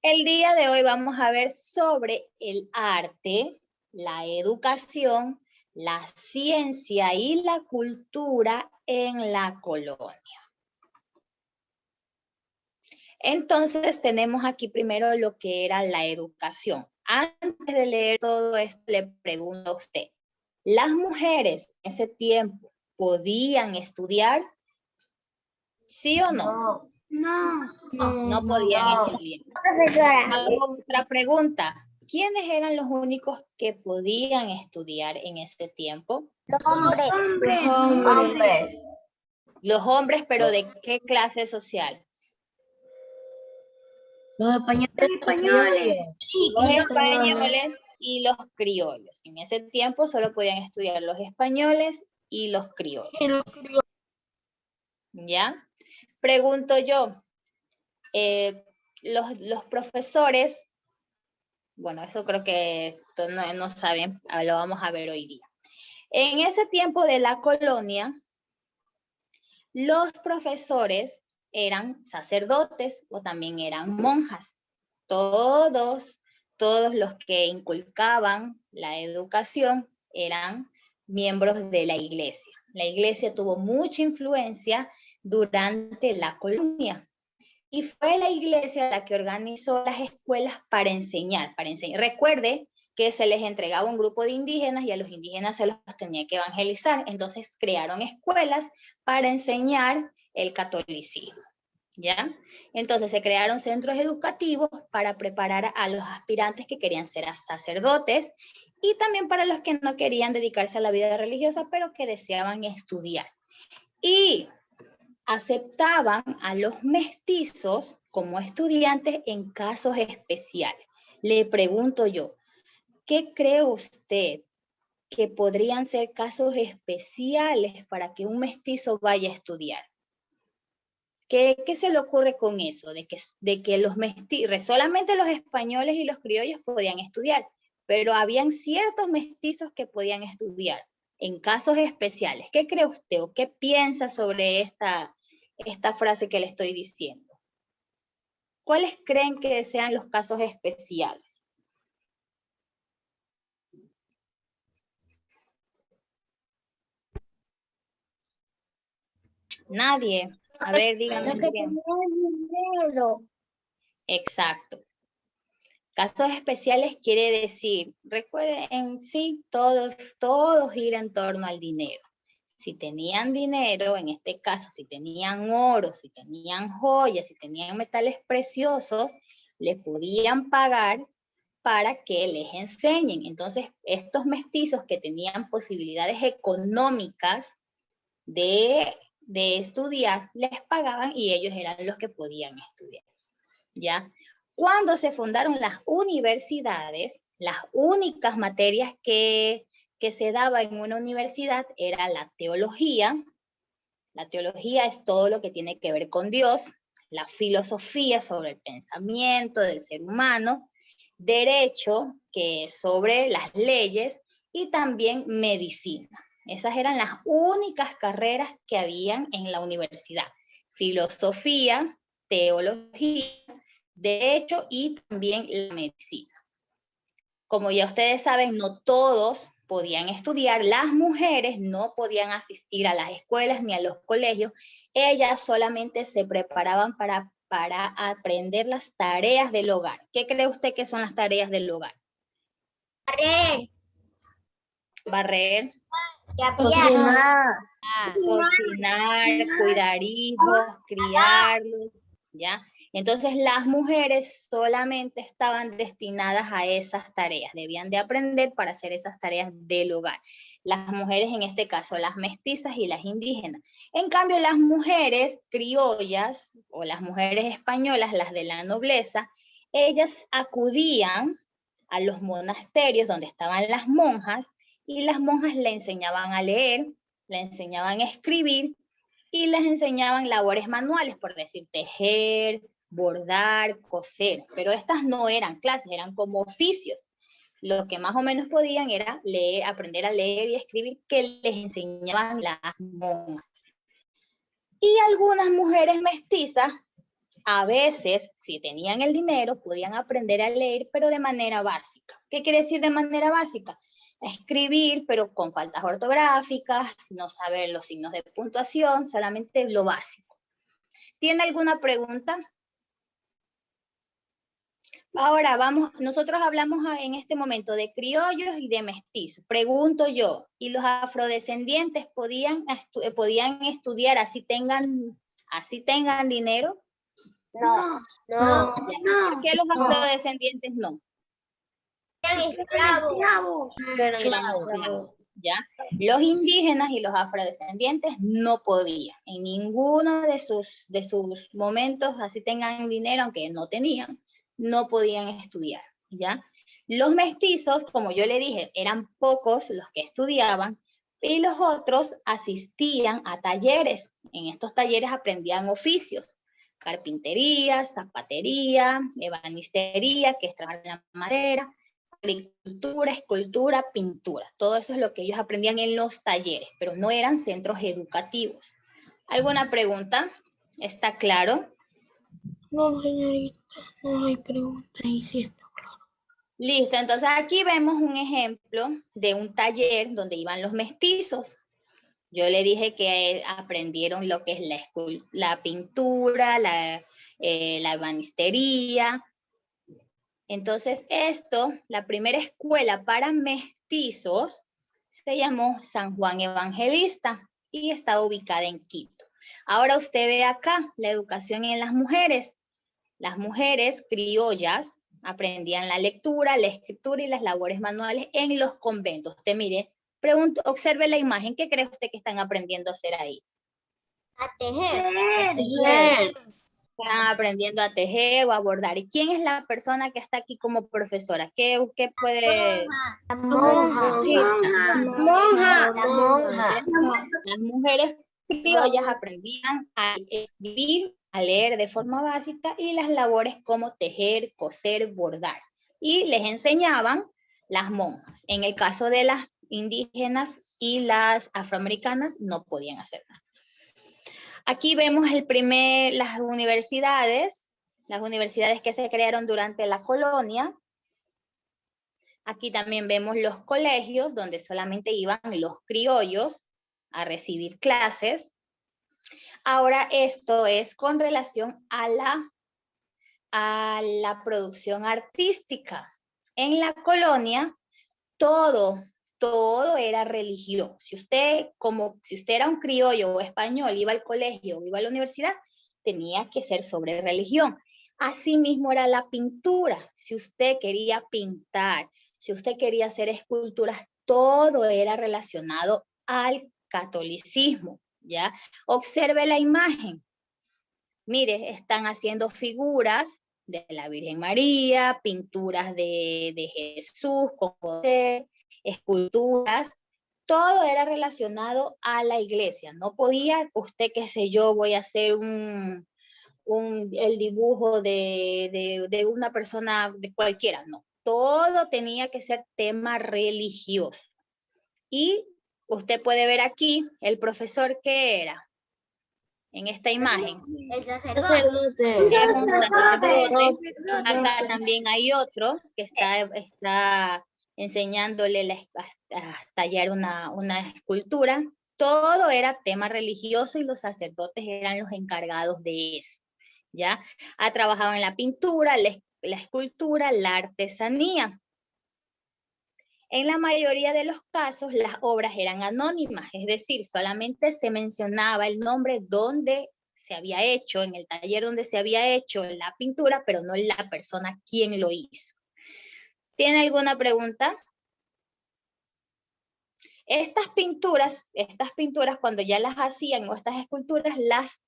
El día de hoy vamos a ver sobre el arte, la educación, la ciencia y la cultura en la colonia. Entonces tenemos aquí primero lo que era la educación. Antes de leer todo esto, le pregunto a usted, ¿las mujeres en ese tiempo podían estudiar? ¿Sí o no? No podían estudiar. Profesora. Hago otra pregunta. ¿Quiénes eran los únicos que podían estudiar en ese tiempo? Hombres. Los hombres, pero ¿de qué clase social? Los españoles. Los españoles y los criollos. En ese tiempo solo podían estudiar los españoles y los criollos. ¿Ya? Pregunto yo, los profesores, bueno, eso creo que no saben, lo vamos a ver hoy día. En ese tiempo de la colonia, los profesores eran sacerdotes o también eran monjas. Todos los que inculcaban la educación eran miembros de la iglesia. La iglesia tuvo mucha influencia durante la colonia y fue la iglesia la que organizó las escuelas para enseñar. Recuerde que se les entregaba un grupo de indígenas y a los indígenas se los tenía que evangelizar. Entonces crearon escuelas para enseñar el catolicismo. ¿Ya? Entonces se crearon centros educativos para preparar a los aspirantes que querían ser sacerdotes y también para los que no querían dedicarse a la vida religiosa, pero que deseaban estudiar. Y aceptaban a los mestizos como estudiantes en casos especiales. Le pregunto yo, ¿qué cree usted que podrían ser casos especiales para que un mestizo vaya a estudiar? ¿Qué se le ocurre con eso? De que los mestizos, solamente los españoles y los criollos podían estudiar, pero habían ciertos mestizos que podían estudiar en casos especiales. ¿Qué cree usted o qué piensa sobre esta frase que le estoy diciendo? ¿Cuáles creen que sean los casos especiales? Nadie. A ver, díganme. Exacto. Casos especiales quiere decir, recuerden, en sí, todo gira en torno al dinero. Si tenían dinero, en este caso, si tenían oro, si tenían joyas, si tenían metales preciosos, les podían pagar para que les enseñen. Entonces, estos mestizos que tenían posibilidades económicas de estudiar, les pagaban y ellos eran los que podían estudiar. ¿Ya? Cuando se fundaron las universidades, las únicas materias que se daba en una universidad era la teología. La teología es todo lo que tiene que ver con Dios, la filosofía sobre el pensamiento del ser humano, derecho, que es sobre las leyes, y también medicina. Esas eran las únicas carreras que habían en la universidad. Filosofía, teología, derecho y también la medicina. Como ya ustedes saben, no todos podían estudiar, las mujeres no podían asistir a las escuelas ni a los colegios, ellas solamente se preparaban para aprender las tareas del hogar. ¿Qué cree usted que son las tareas del hogar? Barrer. Barrer. Cocinar. Cocinar, cuidar hijos, criarlos, ¿ya? Entonces las mujeres solamente estaban destinadas a esas tareas, debían de aprender para hacer esas tareas del hogar. Las mujeres en este caso, las mestizas y las indígenas. En cambio, las mujeres criollas o las mujeres españolas, las de la nobleza, ellas acudían a los monasterios donde estaban las monjas y las monjas le enseñaban a leer, le enseñaban a escribir y les enseñaban labores manuales, por decir, tejer, bordar, coser, pero estas no eran clases, eran como oficios. Lo que más o menos podían era leer, aprender a leer y escribir, que les enseñaban las monjas. Y algunas mujeres mestizas A veces, si tenían el dinero, podían aprender a leer, pero de manera básica. ¿Qué quiere decir de manera básica? Escribir, pero con faltas ortográficas, no saber los signos de puntuación, solamente lo básico. ¿Tiene alguna pregunta? Ahora vamos, nosotros hablamos en este momento de criollos y de mestizos. Pregunto yo, ¿y los afrodescendientes podían estudiar así tengan dinero? No. ¿Por qué los afrodescendientes no? Eran esclavos. ¿Ya? Los indígenas y los afrodescendientes no podían. En ninguno de sus momentos, así tengan dinero, aunque no tenían, no podían estudiar, ¿ya? Los mestizos, como yo le dije, eran pocos los que estudiaban y los otros asistían a talleres. En estos talleres aprendían oficios, carpintería, zapatería, ebanistería, que es trabajar en la madera, agricultura, escultura, pintura. Todo eso es lo que ellos aprendían en los talleres, pero no eran centros educativos. ¿Alguna pregunta? ¿Está claro? No, señorita, no hay pregunta. Y sí está claro. Listo, entonces aquí vemos un ejemplo de un taller donde iban los mestizos. Yo le dije que aprendieron lo que es la pintura, la ebanistería. Entonces la primera escuela para mestizos se llamó San Juan Evangelista y está ubicada en Quito. Ahora usted ve acá la educación en las mujeres. Las mujeres criollas aprendían la lectura, la escritura y las labores manuales en los conventos. Usted mire, observe la imagen. ¿Qué cree usted que están aprendiendo a hacer ahí? A tejer. Están aprendiendo a tejer o a bordar. ¿Y quién es la persona que está aquí como profesora? ¿Qué puede? La monja. Las mujeres criollas aprendían a escribir, a leer de forma básica y las labores como tejer, coser, bordar. Y les enseñaban las monjas. En el caso de las indígenas y las afroamericanas no podían hacer nada. Aquí vemos las universidades que se crearon durante la colonia. Aquí también vemos los colegios donde solamente iban los criollos a recibir clases. Ahora esto es con relación a la producción artística. En la colonia todo era religión. Si usted era un criollo o español, iba al colegio o iba a la universidad, tenía que ser sobre religión. Asimismo era la pintura. Si usted quería pintar, si usted quería hacer esculturas, todo era relacionado al catolicismo, ¿ya? Observe la imagen. Mire, están haciendo figuras de la Virgen María, pinturas de Jesús, con José, esculturas, todo era relacionado a la iglesia. No podía usted, qué sé yo, voy a hacer el dibujo de una persona, de cualquiera, no. Todo tenía que ser tema religioso. Y usted puede ver aquí el profesor que era, en esta imagen. El sacerdote. Es un sacerdote. Acá también hay otro que está enseñándole a tallar una escultura. Todo era tema religioso y los sacerdotes eran los encargados de eso, ¿ya? Ha trabajado en la pintura, la escultura, la artesanía. En la mayoría de los casos, las obras eran anónimas, es decir, solamente se mencionaba el nombre donde se había hecho, en el taller donde se había hecho la pintura, pero no la persona quien lo hizo. ¿Tiene alguna pregunta? Estas pinturas, cuando ya las hacían, o estas esculturas, las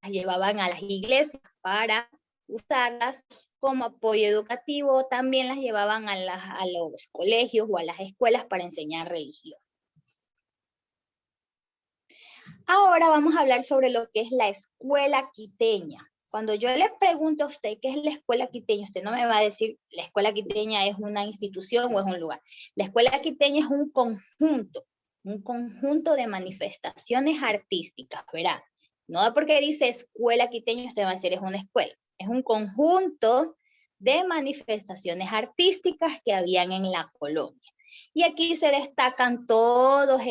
llevaban a las iglesias para usarlas como apoyo educativo, también las llevaban a los colegios o a las escuelas para enseñar religión. Ahora vamos a hablar sobre lo que es la escuela quiteña. Cuando yo le pregunto a usted qué es la escuela quiteña, usted no me va a decir la escuela quiteña es una institución o es un lugar. La escuela quiteña es un conjunto de manifestaciones artísticas, ¿verdad? No porque dice escuela quiteña, usted va a decir es una escuela. Es un conjunto de manifestaciones artísticas que habían en la colonia. Y aquí se destacan todos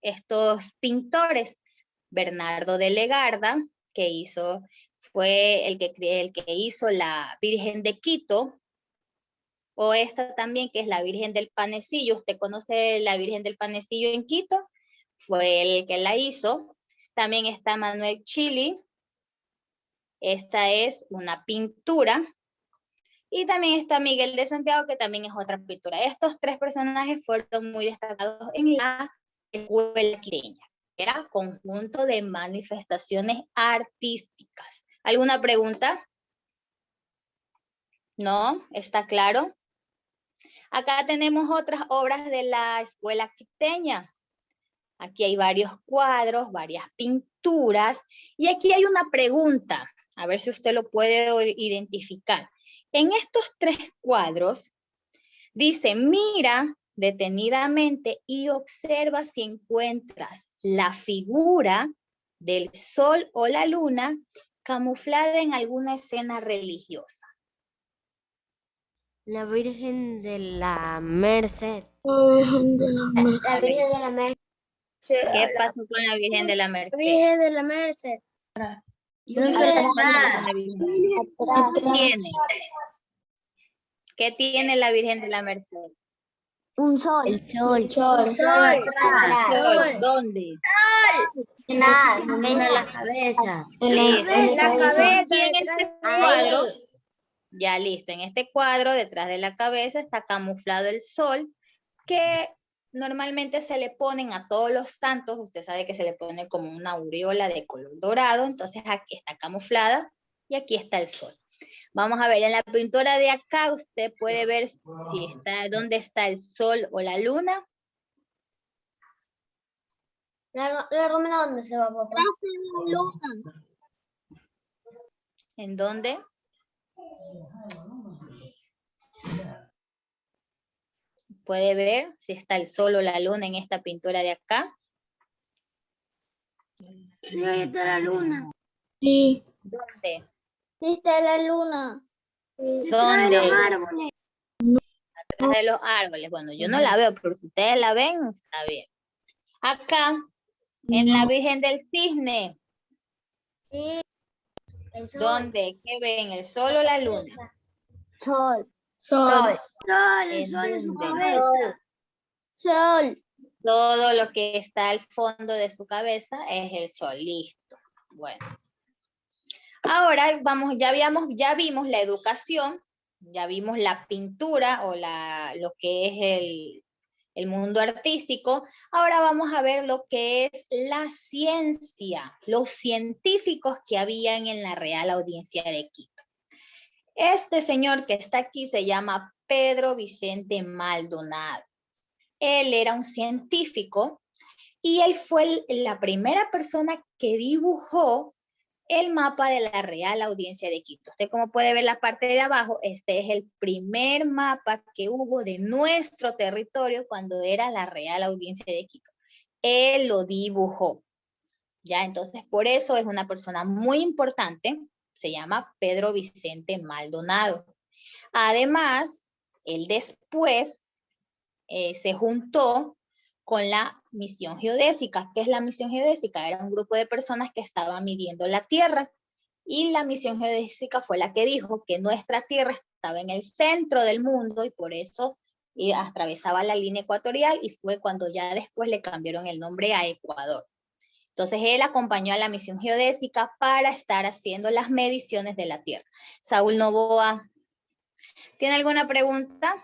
estos pintores. Bernardo de Legarda, fue el que hizo la Virgen de Quito, o esta también que es la Virgen del Panecillo. ¿Usted conoce la Virgen del Panecillo en Quito? Fue el que la hizo. También está Manuel Chili. Esta es una pintura. Y también está Miguel de Santiago, que también es otra pintura. Estos tres personajes fueron muy destacados en la escuela quiteña. Era conjunto de manifestaciones artísticas. ¿Alguna pregunta? ¿No? ¿Está claro? Acá tenemos otras obras de la escuela quiteña. Aquí hay varios cuadros, varias pinturas. Y aquí hay una pregunta. A ver si usted lo puede identificar. En estos tres cuadros, dice, mira detenidamente y observa si encuentras la figura del sol o la luna camuflada en alguna escena religiosa. La Virgen de la Merced. La Virgen de la Merced. La Virgen de la Merced. ¿Qué pasó con la Virgen de la Merced? La Virgen de la Merced. ¿Qué tiene la Virgen de la Merced? Un sol. El sol. El sol. ¿Dónde? En la cabeza. En la cabeza. Y en este cuadro, ya listo, en este cuadro detrás de la cabeza está camuflado el sol, que normalmente se le ponen a todos los santos. Usted sabe que se le pone como una aureola de color dorado, entonces aquí está camuflada y aquí está el sol. Vamos a ver, en la pintura de acá usted puede ver si dónde está el sol o la luna. La Romina, ¿dónde se va, papá? ¿En dónde? Puede ver si está el sol o la luna en esta pintura de acá. Sí, ahí está la luna. Sí. ¿Dónde? Sí, está la luna. ¿Dónde? Atrás de los árboles. Bueno, yo no la veo, pero si ustedes la ven, está bien. Acá, en la Virgen del Cisne. Sí. ¿Dónde? ¿Qué ven? ¿El sol o la luna? Sol. Sol. ¿En dónde? Sol. Todo lo que está al fondo de su cabeza es el sol. Listo. Bueno. Ahora ya vimos la educación, ya vimos la pintura o lo que es el mundo artístico. Ahora vamos a ver lo que es la ciencia, los científicos que habían en la Real Audiencia de Quito. Este señor que está aquí se llama Pedro Vicente Maldonado. Él era un científico y él fue la primera persona que dibujó el mapa de la Real Audiencia de Quito. Usted como puede ver la parte de abajo, este es el primer mapa que hubo de nuestro territorio cuando era la Real Audiencia de Quito. Él lo dibujó. Ya, entonces por eso es una persona muy importante. Se llama Pedro Vicente Maldonado. Además, él después se juntó con la misión geodésica. ¿Qué es la misión geodésica? Era un grupo de personas que estaban midiendo la Tierra y la misión geodésica fue la que dijo que nuestra Tierra estaba en el centro del mundo y por eso atravesaba la línea ecuatorial y fue cuando ya después le cambiaron el nombre a Ecuador. Entonces él acompañó a la misión geodésica para estar haciendo las mediciones de la Tierra. Saúl Novoa, ¿tiene alguna pregunta?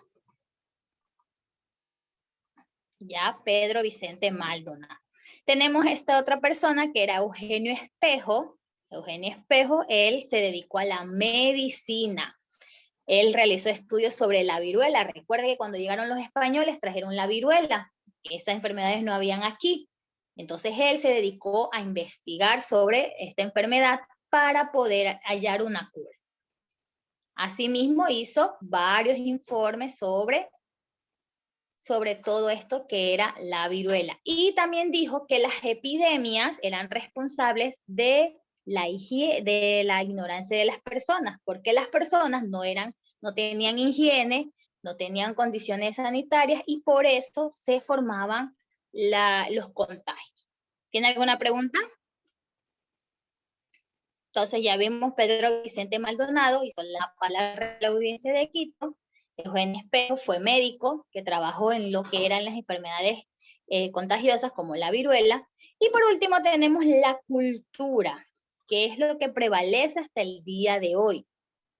Ya, Pedro Vicente Maldonado. Tenemos esta otra persona que era Eugenio Espejo. Eugenio Espejo, él se dedicó a la medicina. Él realizó estudios sobre la viruela. Recuerde que cuando llegaron los españoles trajeron la viruela. Estas enfermedades no habían aquí. Entonces él se dedicó a investigar sobre esta enfermedad para poder hallar una cura. Asimismo hizo varios informes sobre sobre todo esto que era la viruela. Y también dijo que las epidemias eran responsables de la ignorancia de las personas, porque las personas no tenían higiene, no tenían condiciones sanitarias y por eso se formaban los contagios. ¿Tiene alguna pregunta? Entonces ya vimos Pedro Vicente Maldonado, hizo la palabra de la audiencia de Quito. Eugenio Espejo fue médico que trabajó en lo que eran las enfermedades contagiosas como la viruela. Y por último tenemos la cultura, que es lo que prevalece hasta el día de hoy,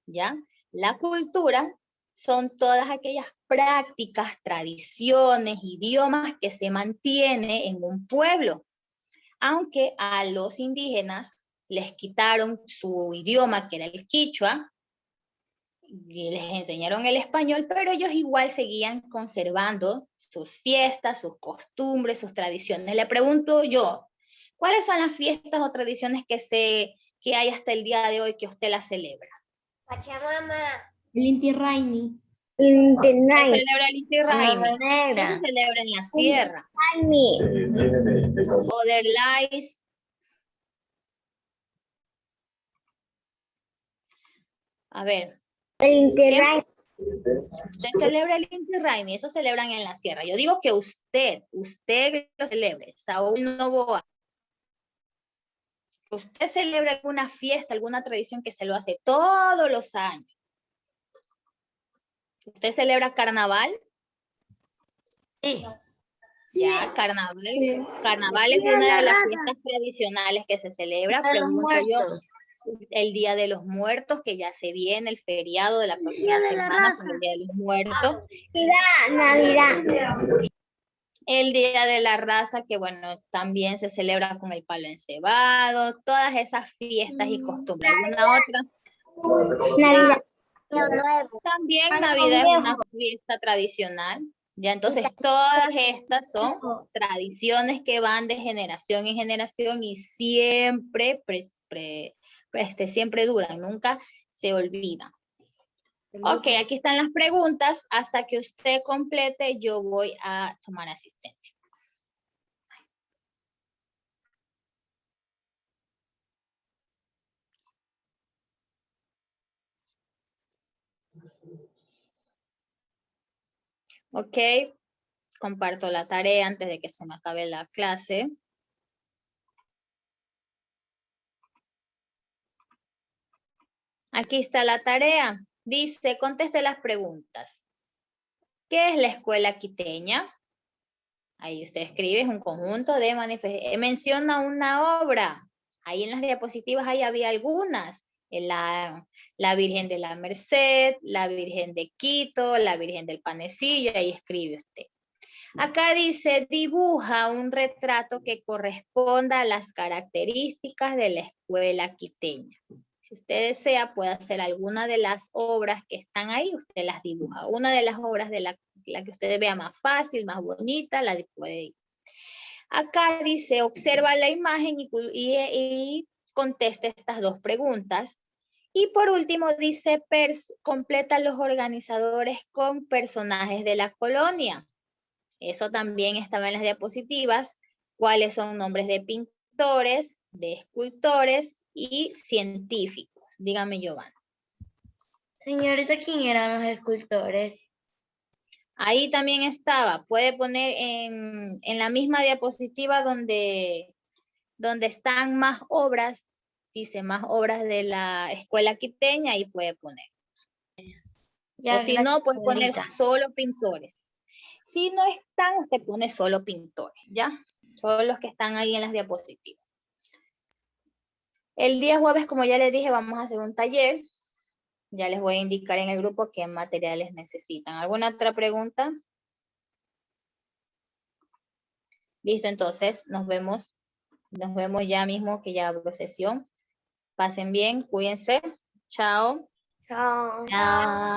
¿ya? La cultura son todas aquellas prácticas, tradiciones, idiomas que se mantienen en un pueblo. Aunque a los indígenas les quitaron su idioma, que era el quichua, y les enseñaron el español, pero ellos igual seguían conservando sus fiestas, sus costumbres, sus tradiciones. Le pregunto yo, ¿cuáles son las fiestas o tradiciones que hay hasta el día de hoy que usted las celebra? Pachamama. El Inti Raymi. Se celebra el Inti Raymi. Mama Negra. Eso se celebra en la sierra. Jaime. Oderlais. A ver. El Inti Raymi. Se celebra el Inti Raymi, eso celebran en la sierra. Yo digo que usted lo celebre, Saúl Novoa. Usted celebra alguna fiesta, alguna tradición que se lo hace todos los años. ¿Usted celebra carnaval? Sí. Ya, carnaval. Sí. Carnaval es una de las fiestas tradicionales que se celebra. De los Pregunto yo, muertos. el Día de los Muertos, que ya se viene, el feriado de la próxima Día de la semana, Raza. con el Día de los Muertos. Navidad. El Día de la Raza, que bueno, también se celebra con el palo encebado, todas esas fiestas y costumbres. ¿Alguna otra? Navidad. Año Nuevo. También Año Navidad es Viejo. una fiesta tradicional. Ya entonces todas estas son tradiciones que van de generación en generación y siempre, siempre duran, nunca se olvidan. Ok, aquí están las preguntas. Hasta que usted complete, yo voy a tomar asistencia. Ok, comparto la tarea antes de que se me acabe la clase. Aquí está la tarea. Dice, conteste las preguntas. ¿Qué es la escuela quiteña? Ahí usted escribe, es un conjunto de manifestaciones. Menciona una obra. Ahí en las diapositivas ahí había algunas. La Virgen de la Merced, la Virgen de Quito, la Virgen del Panecillo, ahí escribe usted. Acá dice, dibuja un retrato que corresponda a las características de la escuela quiteña. Si usted desea, puede hacer alguna de las obras que están ahí, usted las dibuja. Una de las obras de la que usted vea más fácil, más bonita, la puede ir. Acá dice, observa la imagen y conteste estas dos preguntas. Y por último dice, completa los organizadores con personajes de la colonia. Eso también estaba en las diapositivas. ¿Cuáles son nombres de pintores, de escultores y científicos? Dígame, Giovanna. Señorita, ¿quién eran los escultores? Ahí también estaba. Puede poner en la misma diapositiva donde están más obras, dice más obras de la escuela quiteña, y puede poner. Ya, o si no, puede poner señorita. solo pintores. Si no están, usted pone solo pintores, ¿ya? Son los que están ahí en las diapositivas. El día jueves, como ya les dije, vamos a hacer un taller. Ya les voy a indicar en el grupo qué materiales necesitan. ¿Alguna otra pregunta? Listo, entonces nos vemos ya mismo que ya abro sesión. Pasen bien, cuídense. Chao. Chao. Chao.